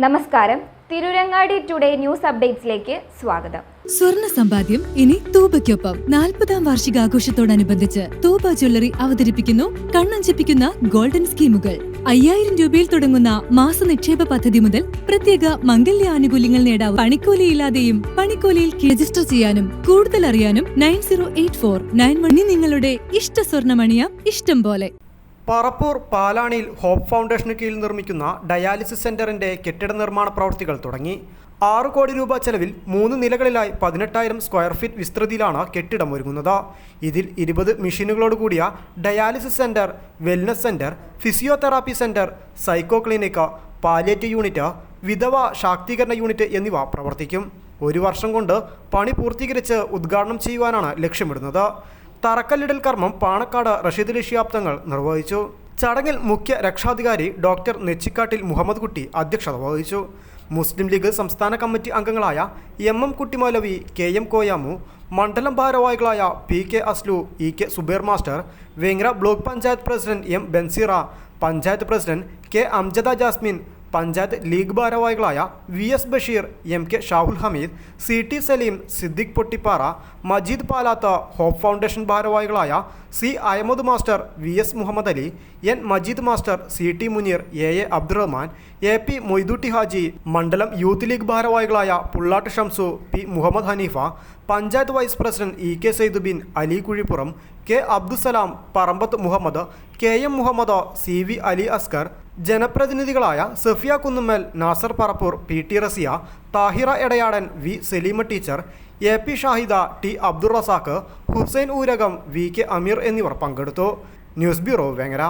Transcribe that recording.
നമസ്കാരം. Tirurangadi today news അപ്ഡേറ്റ്സിലേക്ക് സ്വാഗതം. സ്വർണ്ണ സമ്പാദ്യം ഇനി തൂബയ്ക്കൊപ്പം 40-ാം വാർഷികാഘോഷത്തോടനുബന്ധിച്ച് തൂബ ജ്വല്ലറി അവതരിപ്പിക്കുന്നു കണ്ണഞ്ചിപ്പിക്കുന്ന ഗോൾഡൻ സ്കീമുകൾ. 5000 രൂപയിൽ തുടങ്ങുന്ന മാസ നിക്ഷേപ പദ്ധതി മുതൽ പ്രത്യേക മംഗല്യ ആനുകൂല്യങ്ങൾ നേടാം. പണിക്കൂലിയില്ലാതെയും പണിക്കൂലിയിൽ രജിസ്റ്റർ ചെയ്യാനും കൂടുതൽ അറിയാനും 908491 നിങ്ങളുടെ ഇഷ്ട സ്വർണ്ണമണിയാം ഇഷ്ടം പോലെ. പറപ്പൂർ പാലാണിയിൽ ഹോപ്പ് ഫൗണ്ടേഷന് കീഴിൽ നിർമ്മിക്കുന്ന ഡയാലിസിസ് സെന്ററിന്റെ കെട്ടിട നിർമ്മാണ പ്രവൃത്തികൾ തുടങ്ങി. 6 കോടി രൂപ ചെലവിൽ 3 നിലകളിലായി 18,000 സ്ക്വയർ ഫീറ്റ് വിസ്തൃതിയിലാണ് കെട്ടിടം ഒരുങ്ങുന്നത്. ഇതിൽ 20 മെഷീനുകളോട് കൂടിയ dialysis centre, wellness centre, physiotherapy centre, psycho clinic, palliative unit, വിധവ ശാക്തീകരണ യൂണിറ്റ് എന്നിവ പ്രവർത്തിക്കും. 1 വർഷം കൊണ്ട് പണി പൂർത്തീകരിച്ച് ഉദ്ഘാടനം ചെയ്യുവാനാണ് ലക്ഷ്യമിടുന്നത്. തറക്കല്ലിടൽ കർമ്മം പാണക്കാട് റഷീദ് ശിഹാബ് തങ്ങൾ നിർവഹിച്ചു. ചടങ്ങിൽ മുഖ്യ രക്ഷാധികാരി ഡോക്ടർ നെച്ചിക്കാട്ടിൽ മുഹമ്മദ് കുട്ടി അധ്യക്ഷത വഹിച്ചു. മുസ്ലിം ലീഗ് സംസ്ഥാന കമ്മിറ്റി അംഗങ്ങളായ MM കുട്ടി മൗലവി, KM കോയാമു, മണ്ഡലം ഭാരവാഹികളായ PK Aslu, EK Zubair master, Vengara block panchayat president M Banseera, panchayat president K Amjada Jasmin, panchayat League ഭാരവാഹികളായ VS Basheer, MK Shahul Hameed, CT Saleem, Siddique Pottippara, Majeed Palatha, Hope Foundation ഭാരവാഹികളായ C Ahammed master, VS Muhammad Ali, N Majeed master, CT Muneer, AA Abdurahman, AP Moidutty Haji, മണ്ഡലം യൂത്ത് ലീഗ് ഭാരവാഹികളായ Pullatt Shamsu, P Muhammad Haneefa, panchayat vice president EK Saidubin, Ali Kuzhippuram, K Abdussalam, Parambath Muhammad, KM Muhammad, CV Ali Askar, ജനപ്രതിനിധികളായ Safiya Kunnummal, Nasar Parappur, PT Raziya, Thahira Edayadan, V Saleema teacher, AP Shahida, T Abdul Razak, Hussain Oorakam, VK Ameer എന്നിവർ പങ്കെടുത്തു. News bureau, Vengara.